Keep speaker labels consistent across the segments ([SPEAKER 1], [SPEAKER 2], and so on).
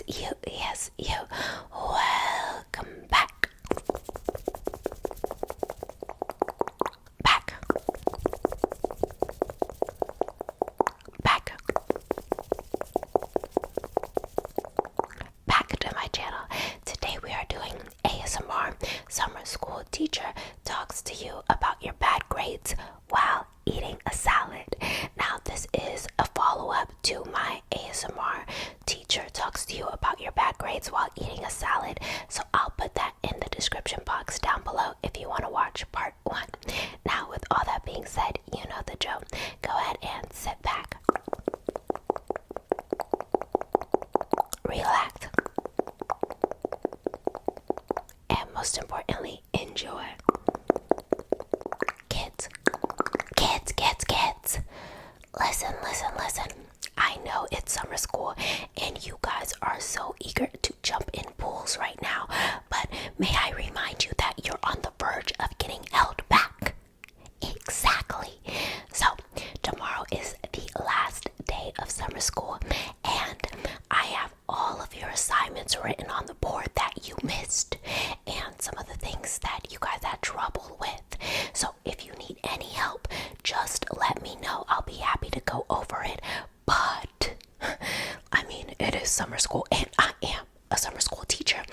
[SPEAKER 1] you. Welcome back. Back to my channel. Today we are doing ASMR. Summer school teacher talks to you about your bad grades while eating a salad. Now this is a follow-up to my ASMR teacher talks to you about your bad grades while eating a salad. So I'll put that in the description box down below if you want to watch part 1. Now with all that being said, you know the drill. Go ahead and sit back. Relax. And most importantly, enjoy. Kids. Listen. I know it's summer school and you guys are so eager to jump in pools right now, but may I remind you that you're on the verge of getting held back. Exactly. So tomorrow is the last day of summer school and I have all of your assignments written on the board that you missed and some of the things that you guys had trouble with. So if you need any help, just let me know. I'll be happy to go over it. But I mean, it is summer school and I am a summer school teacher.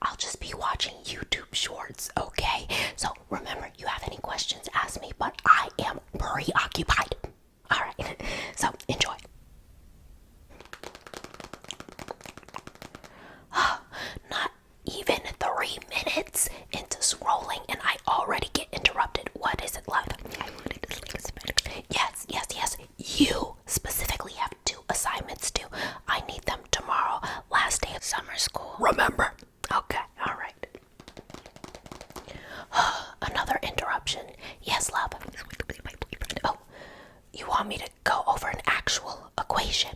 [SPEAKER 1] I'll just be watching YouTube shorts, okay? So remember, you have any questions, ask me, but I am preoccupied. All right, so enjoy. Not even 3 minutes into scrolling and I already get interrupted. What is it, love? I wanted to sleep. Yes. You specifically have 2 assignments due. I need them tomorrow, last day of summer school. Remember? Okay, all right. Another interruption. Yes, love. Oh, you want me to go over an actual equation?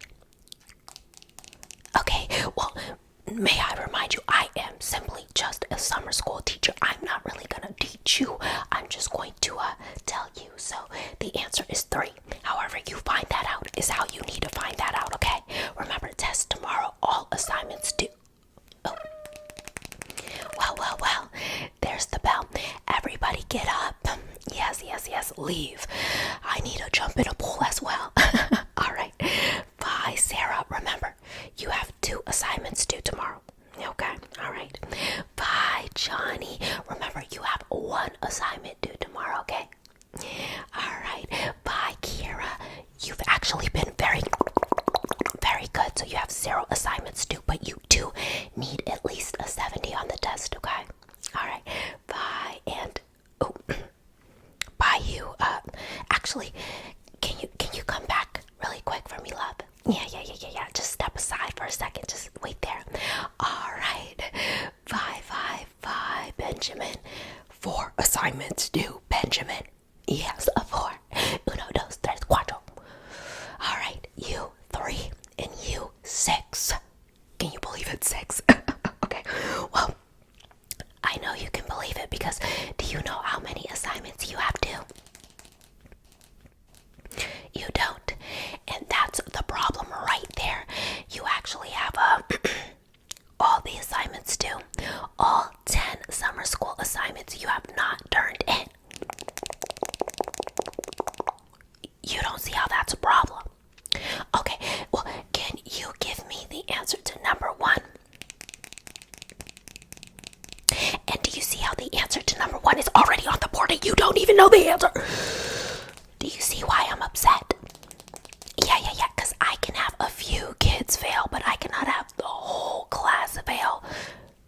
[SPEAKER 1] Okay, well, may I remind you, I am simply just a summer school teacher. I'm not really gonna teach you. I'm just going to tell you. So the answer is 3. However you find that out is how you need to find that out, okay? Remember, test tomorrow, all assignments due. Oh. Well, there's the bell. Everybody get up. Yes, leave. I need to jump in a pool as well. All right. Bye, Sarah. Remember, you have 2 assignments due tomorrow. Okay, all right. Bye, Johnny. Remember, you have 1 assignment due tomorrow, okay? All right. Bye, Kira. You've actually been very good. So you have 0 assignments due, but you do need at least a 70 on the test, okay? All right. Bye, and bye, you. Actually, can you come back really quick for me, love? Yeah. Just step aside for a second. Just wait there. All right. Bye, Benjamin. 4 assignments due, Benjamin. Yes, 4. 1, 2, 3, 4. All right, you 3 and you 6. Can you believe it's 6? Okay. Well, I know you can believe it because do you know how many assignments you have due? You don't. And that's the problem right there. You actually have all the assignments due. All 10 summer school assignments you have not turned in. You don't see how that's a problem. Okay, well, can you give me the answer to number 1? And do you see how the answer to number 1 is already on the board and you don't even know the answer? Do you see why I'm upset? Yeah, because I can have a few kids fail, but I cannot have the whole class fail.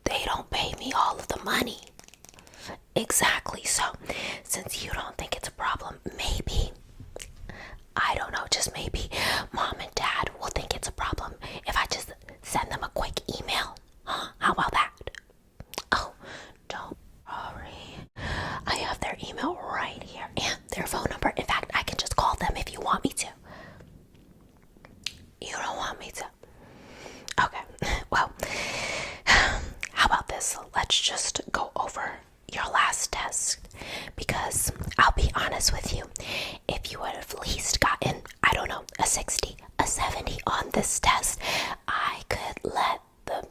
[SPEAKER 1] They don't pay me all of the money. Exactly, so since you don't think it's a problem, maybe, I don't know, just maybe mom and dad will think it's a problem if I just send them a quick email. Huh? How about that? Oh, don't worry. I have their email right here and their phone number. In fact, I can just call them if you want me to. You don't want me to? Okay, well, how about this? Let's just go over your last test because I'll be honest with you, if you would have at least gotten, I don't know, a 60, a 70 on this test, I could let the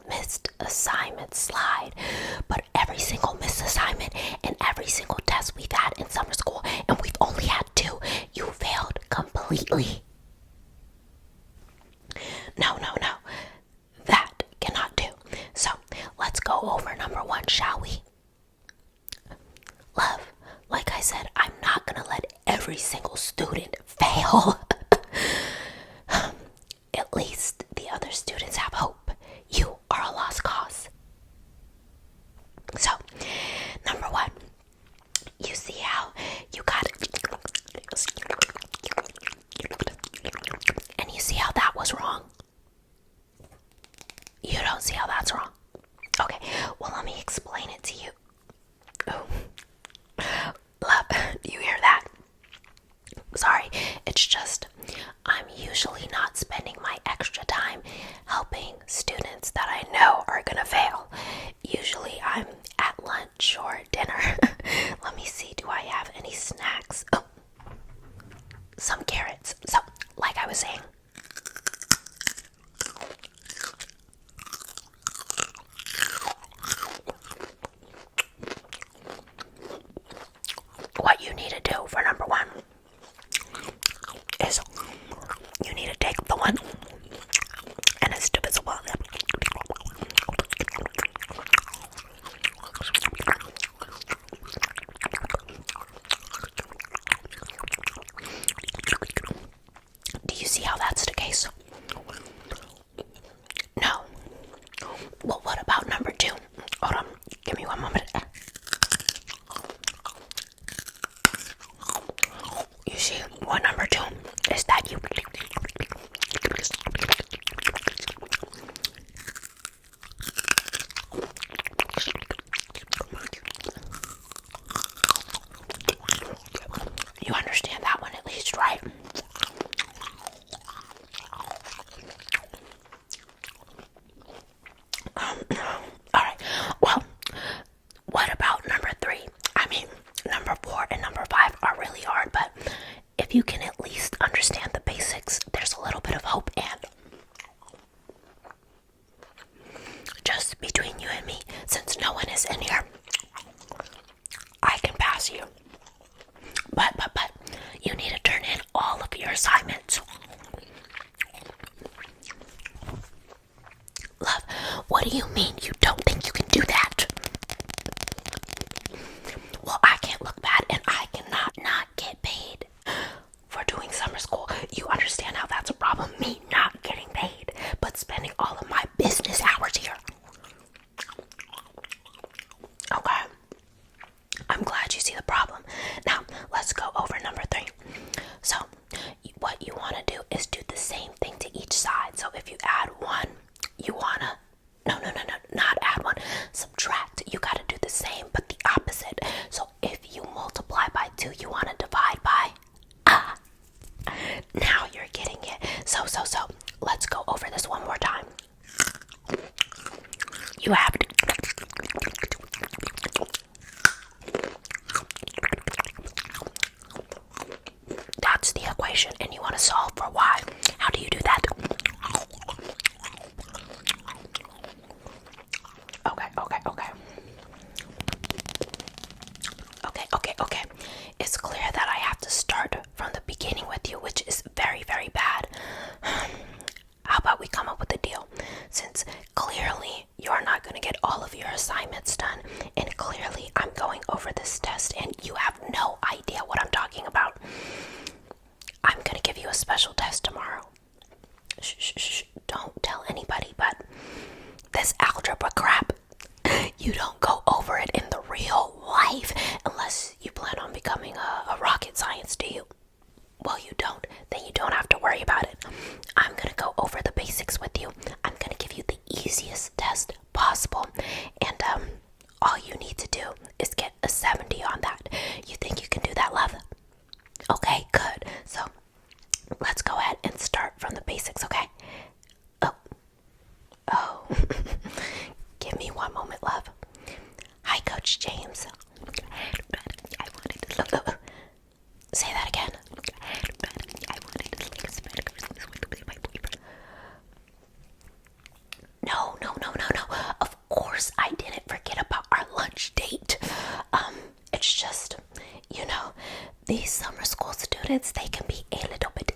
[SPEAKER 1] completely. No. That cannot do. So, let's go over number 1, shall we? Love, like I said, I'm not gonna let every single student fail. At least the other students have hope. You are a lost cause. So, number 1, you see how you got it, and you see how that was wrong? You don't see how that's wrong? Okay, well, let me explain it to you. Oh. Love, you hear that? Sorry, it's just I'm usually not spending my extra time helping students that I know are gonna fail. Usually I'm at lunch or dinner. Let me see, do I have any snacks? Oh, some carrots. So, like I was saying, what you need to do for number 1 is you need to take the one and it's divisible. Do you see how that's the case? No. Well, what about number 2? Hold on, give me one moment. You see, what number 2 is that you understand that one at least, right? Alright, well, what about number 3? I mean, number 4 and number 5 are really hard, but if you can at least understand the basics, there's a little bit of hope. And just between you and me, since no one is in here, I can pass you. But you need to turn in all of your assignments. Love, what do you mean you don't think you can do that? Well, I can't look bad and I cannot not get paid for doing summer school. You understand how that's a problem? Me not getting paid, but spending all of my business hours here. Okay. I'm glad you see the problem. Now, let's go over number 3. So, what you want to do is do the same thing to each side. So, if you add 1, you want to... No, not add 1. Subtract. You got to do the same, but the opposite. So, if you multiply by 2, you want to divide by... Now you're getting it. So, let's go over this one more time. You have to... That's the equation, and you want to solve for y. How do you do that? Okay. It's clear that I have to start from the beginning with you, which is very, very bad. How about we come up with a deal? Since clearly you're not going to get all of your assignments done, and clearly I'm going over this test and you have no idea what I'm talking about, I'm going to give you a special test tomorrow. Shh, don't tell anybody, but this algebra crap, you don't go over it in the real life unless you plan on becoming a rocket science, do you? Well, you don't. Then you don't have to worry about it. I'm going to go over the basics with you. I'm going to give you the easiest test possible. And all you need to do is get a 70 on that. You think you can do that, love? Okay, good. So, let's go ahead and start from the basics, okay? Oh. Give me one moment, love. Hi, Coach James. Say that again. No. Of course I didn't forget about our lunch date. It's just, these summer school students, they can be a little bit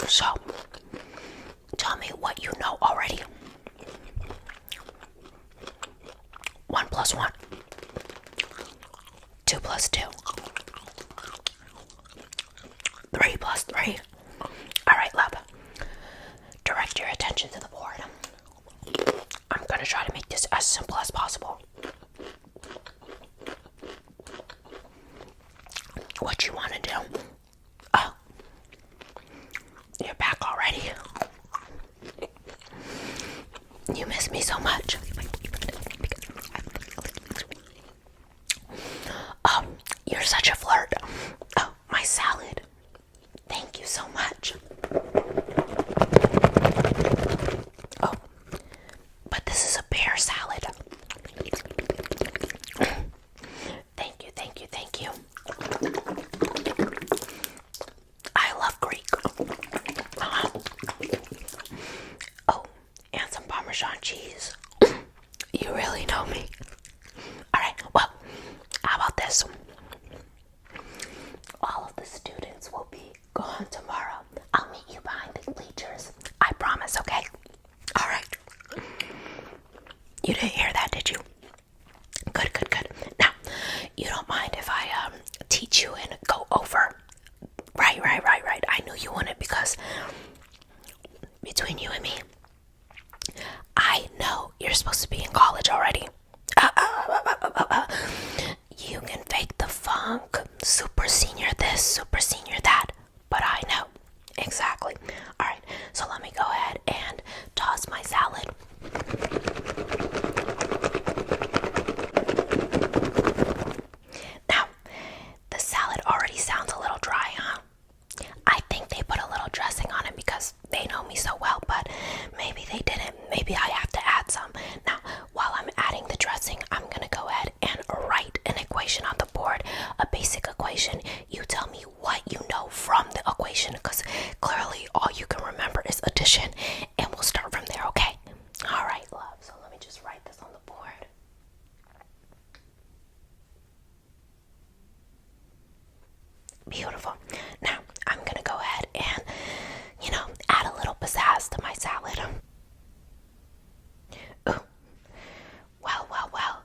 [SPEAKER 1] So, tell me what you know already. 1 plus 1. 2 plus 2. 3 plus 3. Alright, love. Direct your attention to the board. I'm gonna try to make this as simple as possible. What you wanna do? Oh, you're back already. You miss me so much. Oh, you're such a flirt. Oh, my salad. Thank you so much. Oh, but this is a pear salad. Thank you, thank you, thank you. I love Greek. Oh, and some Parmesan cheese. You really know me. Alright, well, how about this? All of the students will be gone tomorrow. I'll meet you behind the bleachers. I promise, okay? Alright. You didn't hear that, did you? Good, good, good. Now, you don't mind if I teach you and go over? Right. I knew you wouldn't, because between you and me, I know you're supposed to be in college already. You can fake the funk, super senior this, super senior that, but I know exactly. Alright, so let me go ahead and toss my salad. Now, the salad already sounds a little dry, huh? I think they put a little dressing on it because they know me so well, but maybe they didn't. Maybe I have to add some. Now, while I'm adding the dressing, I'm gonna go ahead and write an equation on the board, a basic equation. You tell me what you know from the equation, because clearly all you can remember is addition, and we'll start from there, okay? Alright, love, so let me just write this on the board. Beautiful. Now, I'm gonna go ahead and, add a little pizzazz to my salad. Ooh. Well.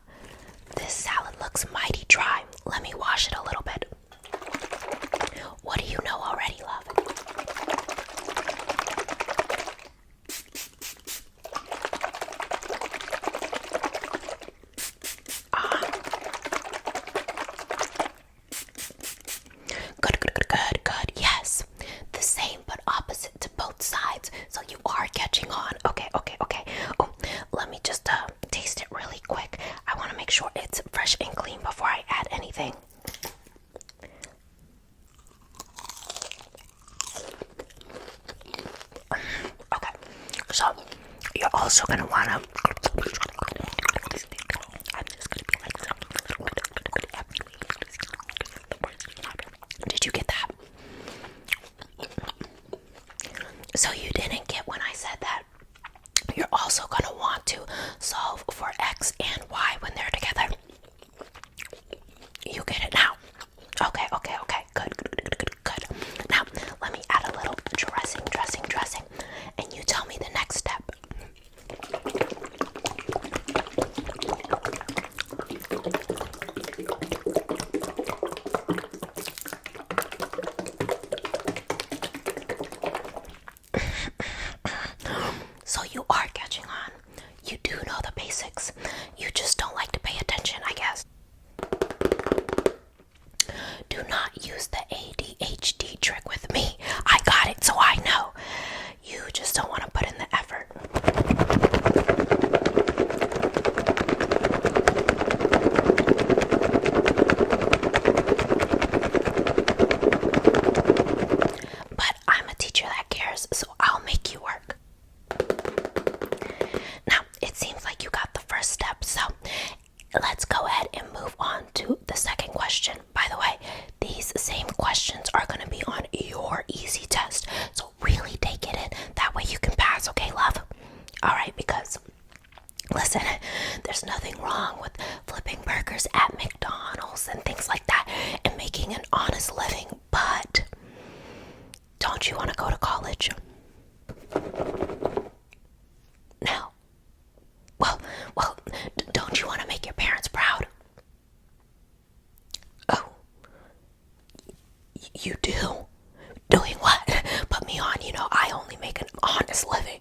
[SPEAKER 1] This salad looks mighty dry. Let me wash it a little bit. What do you know already, love? Good. Yes. The same but opposite to both sides. So you are catching on. Okay. Oh, let me just taste it really quick. I want to make sure it's fresh and clean before I add anything. Okay. So you're also going to want to... Did you get that? So you didn't get when I said that. You're also going to want to solve for x and y when they're together. You get it now? Okay. Good. Now, let me add a little dressing. And you tell me the next step. So you are catching on. You do know the basics. You just don't like to pay attention, I guess. Do not use the ADHD trick with me. I got it, so I know. You just don't want to put in the effort. But I'm a teacher that cares, so I'll make you work. only make an honest living.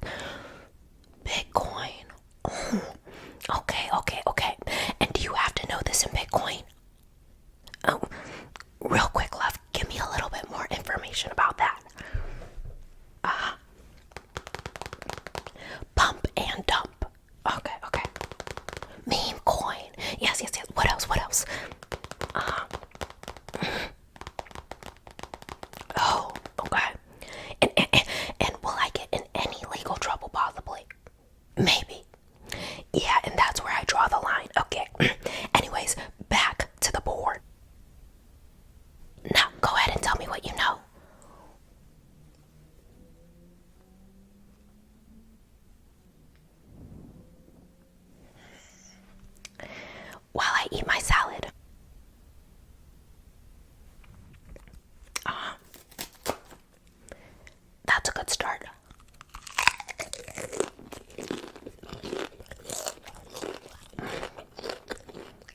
[SPEAKER 1] Bitcoin. Oh, okay. And do you have to know this in Bitcoin? Oh, real quick, love, give me a little bit more information about that. Pump and dump. Okay. Meme coin. Yes. What else? Oh, okay. And will I get in any legal trouble possibly? Maybe. Yeah, and that's where I draw the line. Okay. Anyways, back to the board. Now, go ahead and tell me what you know. While I eat my salad. That's a good start.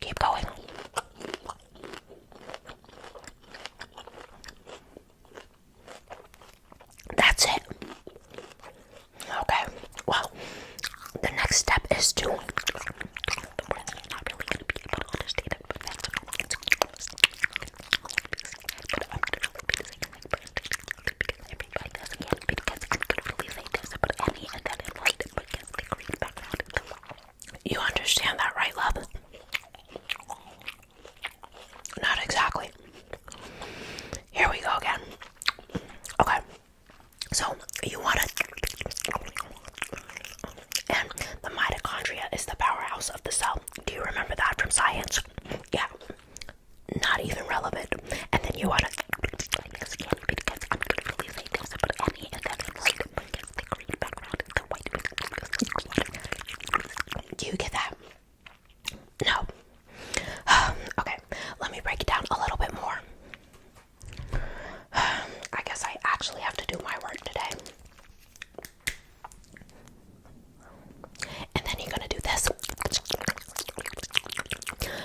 [SPEAKER 1] Keep going. That's it. Okay, well, the next step is to you understand that, right, love? Not exactly. Here we go again. Okay. So you want to, and the mitochondria is the powerhouse of the cell. Do you remember that from science? Yeah. Not even relevant. And then you want to, do you get that? No. Okay, let me break it down a little bit more. I guess I actually have to do my work today. And then you're gonna do this.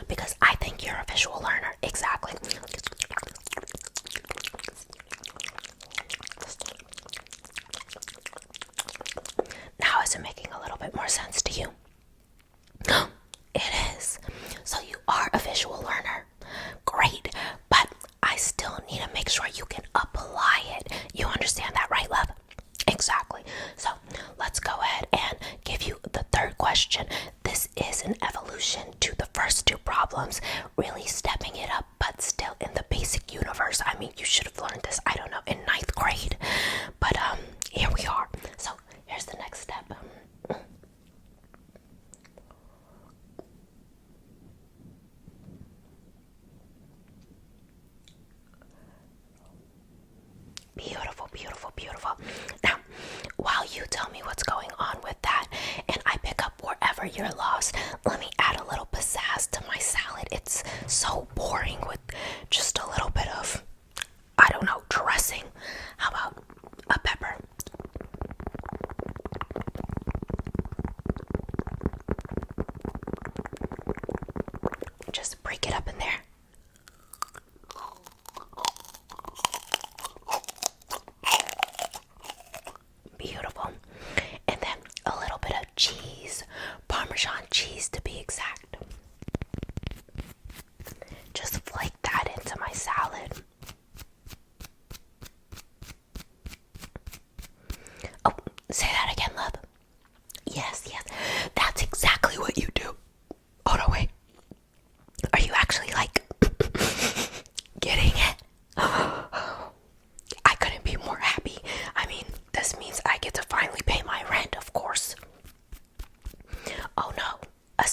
[SPEAKER 1] Because I think you're a visual learner. Exactly. Now is it making a little bit more sense to you? It is. So you are a visual learner. Great. But I still need to make sure you can apply it. You understand that, right, love? Exactly. So let's go ahead and give you the third question. This is an evolution to the first two problems, really stepping it up, but still in the basic universe. I mean, you should have learned this, I don't know, in 9th grade. But here we are. So here's the next step. Beautiful. Now, while you tell me what's going on with that, and I pick up wherever you're lost, let me add a little pizzazz to my salad. It's so boring with just a little bit of, I don't know, dressing. How about a pepper? Just break it up in there. Beautiful. And then a little bit of cheese, Parmesan cheese to be exact. Just flake that into my salad. Oh, say that again, love. Yes. That's exactly what you do. Oh, no, wait. Are you actually, like, getting it? I couldn't be more happy. I mean, this means I get to finally pay my rent, of course. Oh no, a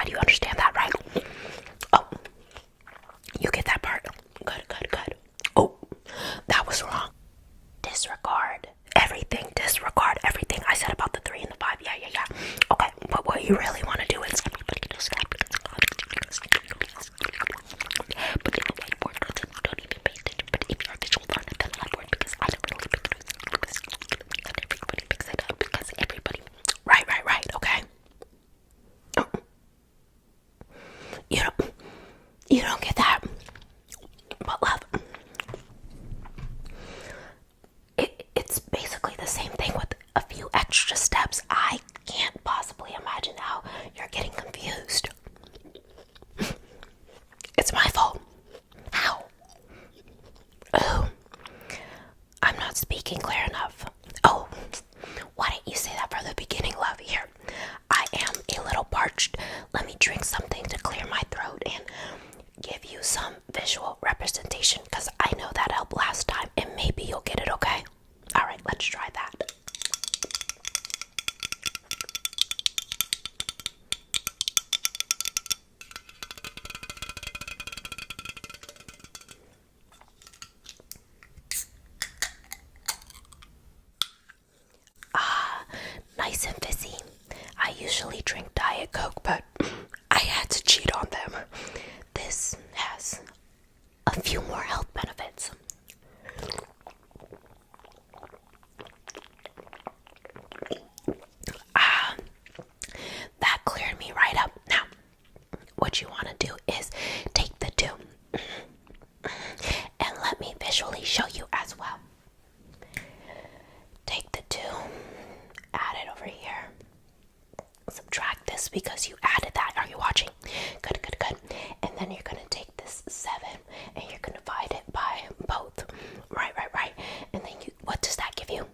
[SPEAKER 1] side. You understand that, right? Oh, you get that part. Good, good, good. Oh, that was wrong. Disregard everything. Disregard everything I said about the 3 and the 5. Yeah. Okay, but what you really want to do is everybody just stop. But in the whiteboard, don't even pay attention. But if you're a visual learner, then whiteboard, because I don't really pick it up. Everybody picks it up because everybody. Right. Okay. You don't get that. But love, it's basically the same thing with a few extra steps. I can't possibly imagine how you're getting confused. It's my fault. How? Oh, I'm not speaking clear enough. Oh, why didn't you say that from the beginning, love? Here, I am a little parched. Let me drink something to clear my throat and give you some visual representation, because I know that helped last time and maybe you'll get it, okay? Alright, let's try that. Nice and fizzy. I usually drink Diet Coke, but I had to cheat on them. This has a few more health benefits. That cleared me right up. Now, what you want to do is take the 2 and let me visually show you as well. Take the 2, add it over here. Subtract this because you added that. Are you watching? Good. And then you're going to take this 7 and you're going to divide it by both. Right. And then what does that give you?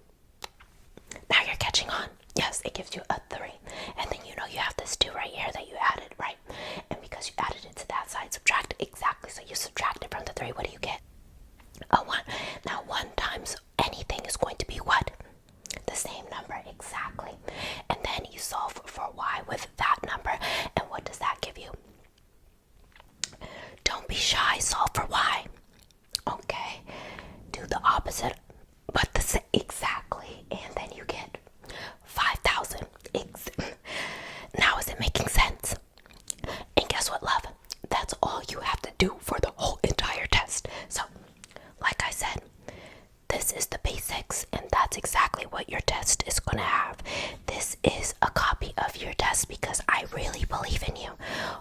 [SPEAKER 1] Now you're catching on. Yes, it gives you a 3. And then you have this 2 right here that you added, right? And because you added it to that side, subtract exactly. So you subtract it from the 3. What do you get? A 1. Now 1 times anything is going to be what? The same number, exactly. And then you solve for y with that number. And what does that give you? Don't be shy, solve for y. Okay, do the opposite, but the same, exactly. And then you get 5,000. Now is it making sense? And guess what, love? That's all you have to do for the whole entire test. So, like I said, this is the basics, and that's exactly what your test is going to have. This is a copy of your test because I really believe in you.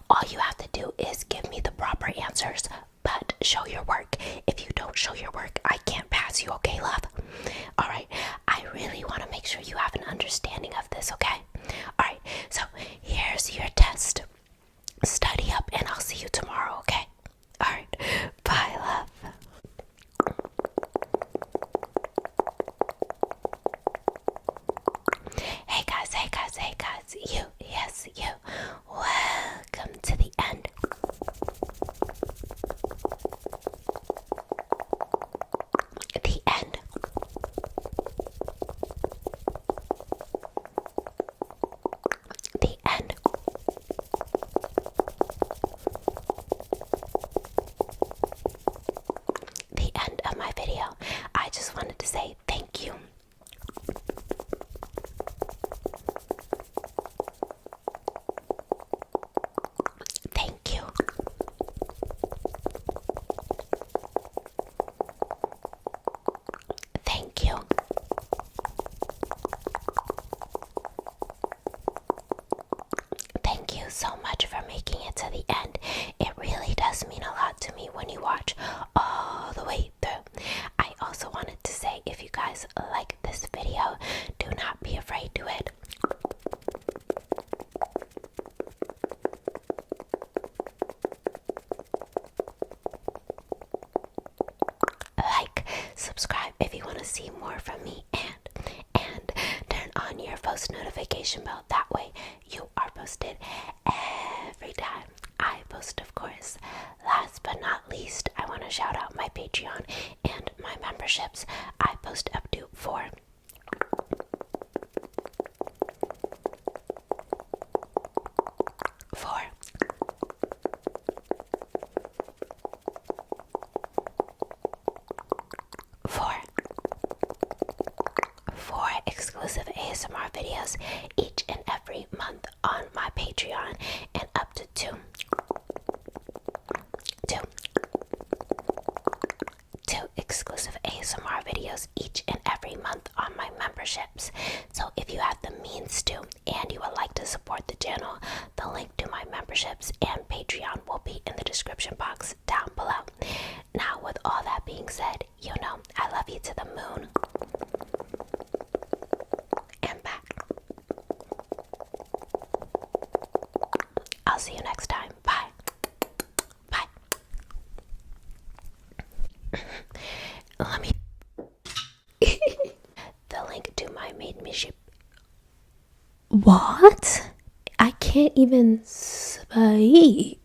[SPEAKER 1] All you have to do is give me the proper answers, but show your work. If you don't show your work, I can't pass you, okay, love? Alright, I really want to make sure you have an understanding of this, okay? Alright, so here's your test. Study up, and I'll see you tomorrow, okay? Alright, bye, love. Hey guys, you, yes, you. Welcome to the end. The end. The end. The end of my video. I just wanted to say thank you. Thank you. Thank you. Thank you so much for making it to the end. It really does mean a lot to me when you watch all the way through. I also wanted to say, if you guys like this video, do not be afraid to hit like, subscribe if you want to see more from me, and turn on your post notification bell. That way you are posted every time I post, of course. Last but not least, I want to shout out my Patreon and my memberships. I post up to 4 4 videos each and every month on my Patreon, and up to two exclusive ASMR videos each and every month on my memberships. So if you have the means to and you would like to support the channel, the link to my memberships and Patreon will be in the description box down below. Now, with all that being said, you know I love you to the moon and back. I'll see you next time. Bye. Bye. Let me the link to my membership. What? I can't even speak.